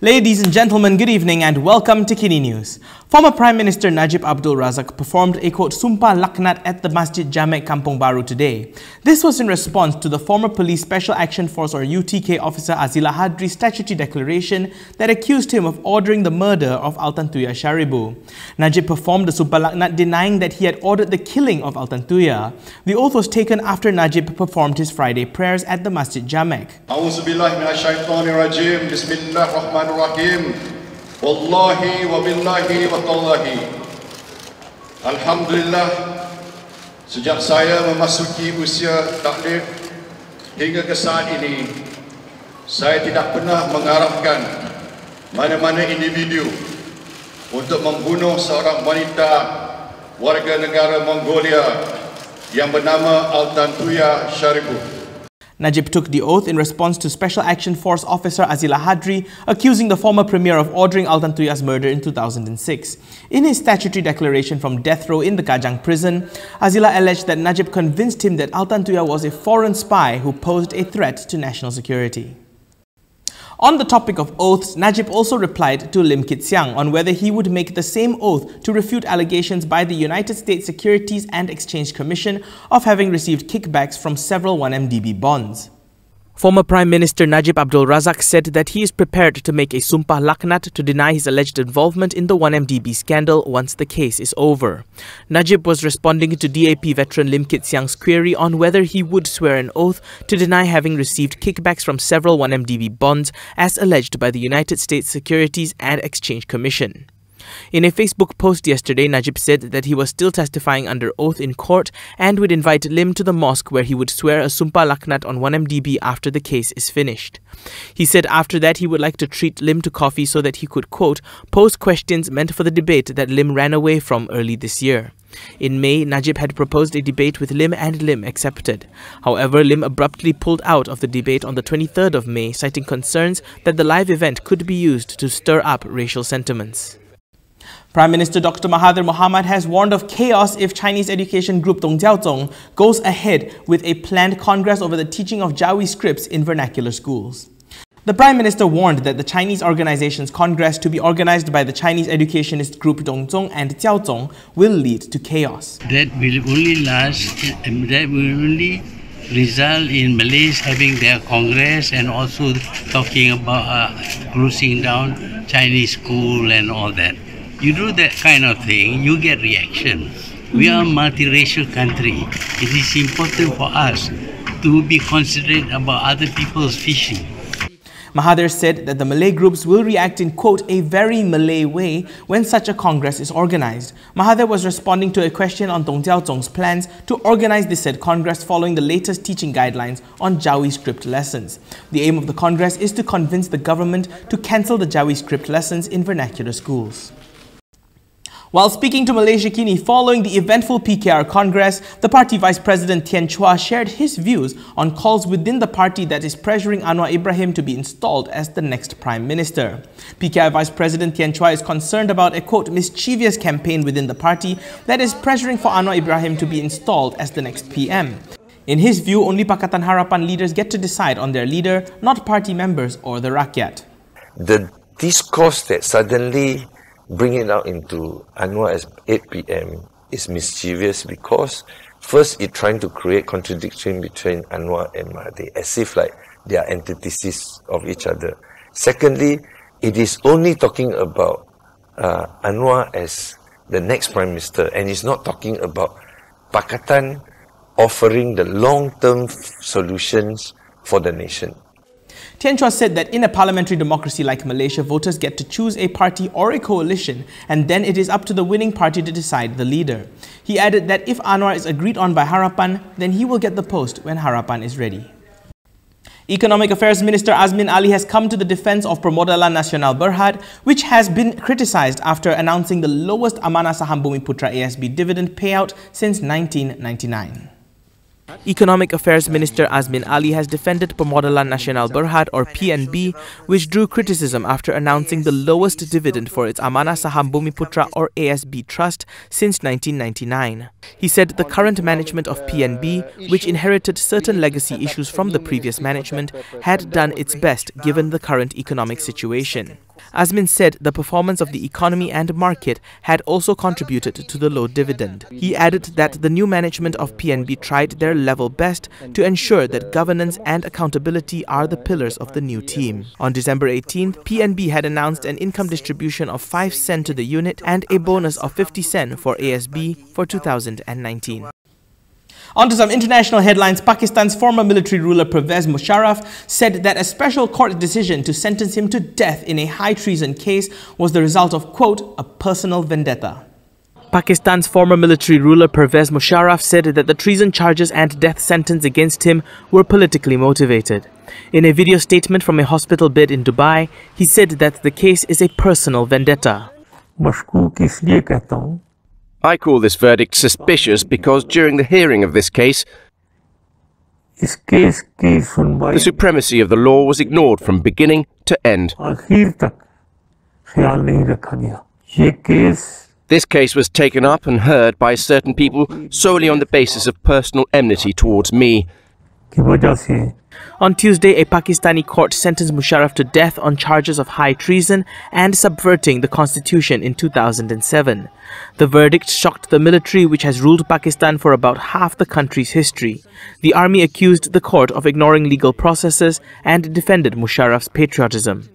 Ladies and gentlemen, good evening and welcome to Kini News. Former Prime Minister Najib Abdul Razak performed a quote sumpah laknat at the Masjid Jamek Kampung Baru today. This was in response to the former Police Special Action Force or UTK officer Azila Hadri's statutory declaration that accused him of ordering the murder of Altantuya Shaariibuu. Najib performed the sumpah laknat denying that he had ordered the killing of Altantuya. The oath was taken after Najib performed his Friday prayers at the Masjid Jamek. Bismillahirrahmanirrahim. Wallahi wa billahi wa tallahi. Alhamdulillah, sejak saya memasuki usia taklif hingga ke saat ini, saya tidak pernah mengarahkan mana-mana individu untuk membunuh seorang wanita warga negara Mongolia yang bernama Altantuya Shaariibuu. Najib took the oath in response to Special Action Force officer Azila Hadri accusing the former premier of ordering Altantuya's murder in 2006. In his statutory declaration from death row in the Kajang prison, Azila alleged that Najib convinced him that Altantuya was a foreign spy who posed a threat to national security. On the topic of oaths, Najib also replied to Lim Kit Siang on whether he would make the same oath to refute allegations by the United States Securities and Exchange Commission of having received kickbacks from several 1MDB bonds. Former Prime Minister Najib Abdul Razak said that he is prepared to make a sumpah laknat to deny his alleged involvement in the 1MDB scandal once the case is over. Najib was responding to DAP veteran Lim Kit Siang's query on whether he would swear an oath to deny having received kickbacks from several 1MDB bonds as alleged by the United States Securities and Exchange Commission. In a Facebook post yesterday, Najib said that he was still testifying under oath in court and would invite Lim to the mosque where he would swear a sumpah laknat on 1MDB after the case is finished. He said after that he would like to treat Lim to coffee so that he could, quote, pose questions meant for the debate that Lim ran away from early this year. In May, Najib had proposed a debate with Lim and Lim accepted. However, Lim abruptly pulled out of the debate on the 23rd of May, citing concerns that the live event could be used to stir up racial sentiments. Prime Minister Dr. Mahathir Mohamad has warned of chaos if Chinese education group Dong Jiaozhong goes ahead with a planned congress over the teaching of Jawi scripts in vernacular schools. The Prime Minister warned that the Chinese organization's congress to be organized by the Chinese educationist group Dongzhong and Jiaozhong will lead to chaos. That will only last, that will only result in Malays having their congress and also talking about closing down Chinese school and all that. You do that kind of thing, you get reaction. We are a multiracial country. It is important for us to be considerate about other people's fishing. Mahathir said that the Malay groups will react in, quote, a very Malay way when such a congress is organized. Mahathir was responding to a question on Dong Jiaozhong's plans to organize the said congress following the latest teaching guidelines on Jawi script lessons. The aim of the congress is to convince the government to cancel the Jawi script lessons in vernacular schools. While speaking to Malaysia Kini following the eventful PKR Congress, the party Vice President Tien Chua shared his views on calls within the party that is pressuring Anwar Ibrahim to be installed as the next Prime Minister. PKR Vice President Tien Chua is concerned about a, quote, mischievous campaign within the party that is pressuring for Anwar Ibrahim to be installed as the next PM. In his view, only Pakatan Harapan leaders get to decide on their leader, not party members or the rakyat. The discourse that suddenly bring it out into Anwar as 8 PM is mischievous because first it's trying to create contradiction between Anwar and Mahathir as if like they are antitheses of each other. Secondly, it is only talking about Anwar as the next Prime Minister and it's not talking about Pakatan offering the long-term solutions for the nation. Tien Chua said that in a parliamentary democracy like Malaysia, voters get to choose a party or a coalition and then it is up to the winning party to decide the leader. He added that if Anwar is agreed on by Harapan, then he will get the post when Harapan is ready. Economic Affairs Minister Azmin Ali has come to the defense of Permodalan Nasional Berhad, which has been criticized after announcing the lowest Amanah Saham Bumiputra ASB dividend payout since 1999. Economic Affairs Minister Azmin Ali has defended Permodalan Nasional Berhad or PNB, which drew criticism after announcing the lowest dividend for its Amanah Saham Bumiputra or ASB trust since 1999. He said the current management of PNB, which inherited certain legacy issues from the previous management, had done its best given the current economic situation. Azmin said the performance of the economy and market had also contributed to the low dividend. He added that the new management of PNB tried their level best to ensure that governance and accountability are the pillars of the new team. On December 18th, PNB had announced an income distribution of 5 cents to the unit and a bonus of 50 cents for ASB for 2019. On to some international headlines. Pakistan's former military ruler Pervez Musharraf said that a special court decision to sentence him to death in a high treason case was the result of, quote, a personal vendetta. Pakistan's former military ruler Pervez Musharraf said that the treason charges and death sentence against him were politically motivated. In a video statement from a hospital bed in Dubai, he said that the case is a personal vendetta. I call this verdict suspicious because during the hearing of this case, the supremacy of the law was ignored from beginning to end. This case was taken up and heard by certain people solely on the basis of personal enmity towards me. On Tuesday, a Pakistani court sentenced Musharraf to death on charges of high treason and subverting the constitution in 2007. The verdict shocked the military, which has ruled Pakistan for about half the country's history. The army accused the court of ignoring legal processes and defended Musharraf's patriotism.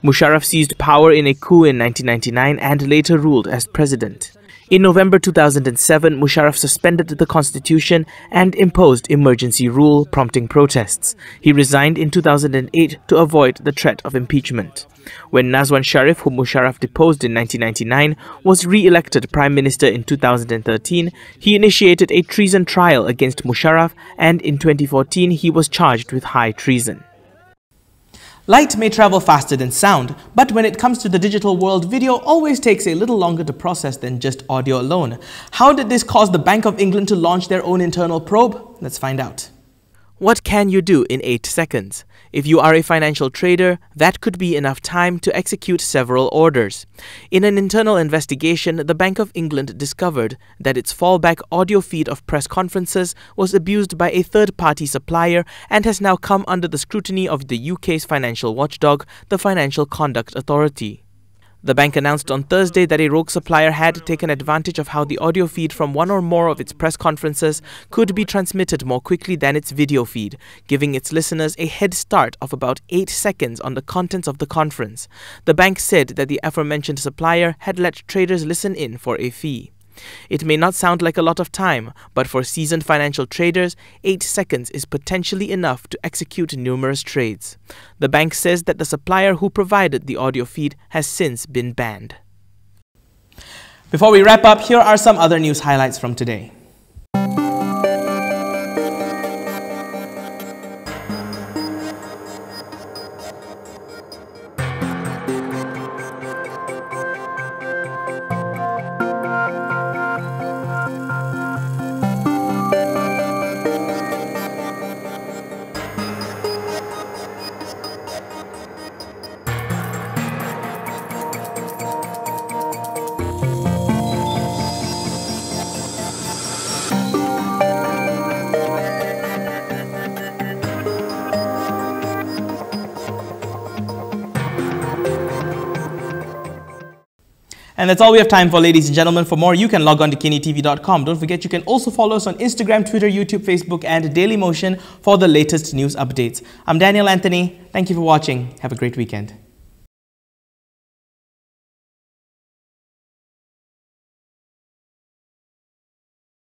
Musharraf seized power in a coup in 1999 and later ruled as president. In November 2007, Musharraf suspended the constitution and imposed emergency rule, prompting protests. He resigned in 2008 to avoid the threat of impeachment. When Nazwan Sharif, whom Musharraf deposed in 1999, was re-elected Prime Minister in 2013, he initiated a treason trial against Musharraf, and in 2014 he was charged with high treason. Light may travel faster than sound, but when it comes to the digital world, video always takes a little longer to process than just audio alone. How did this cause the Bank of England to launch their own internal probe? Let's find out. What can you do in 8 seconds? If you are a financial trader, that could be enough time to execute several orders. In an internal investigation, the Bank of England discovered that its fallback audio feed of press conferences was abused by a third-party supplier and has now come under the scrutiny of the UK's financial watchdog, the Financial Conduct Authority. The bank announced on Thursday that a rogue supplier had taken advantage of how the audio feed from one or more of its press conferences could be transmitted more quickly than its video feed, giving its listeners a head start of about 8 seconds on the contents of the conference. The bank said that the aforementioned supplier had let traders listen in for a fee. It may not sound like a lot of time, but for seasoned financial traders, 8 seconds is potentially enough to execute numerous trades. The bank says that the supplier who provided the audio feed has since been banned. Before we wrap up, here are some other news highlights from today. And that's all we have time for, ladies and gentlemen. For more, you can log on to KiniTV.com. Don't forget, you can also follow us on Instagram, Twitter, YouTube, Facebook, and Dailymotion for the latest news updates. I'm Daniel Anthony. Thank you for watching. Have a great weekend.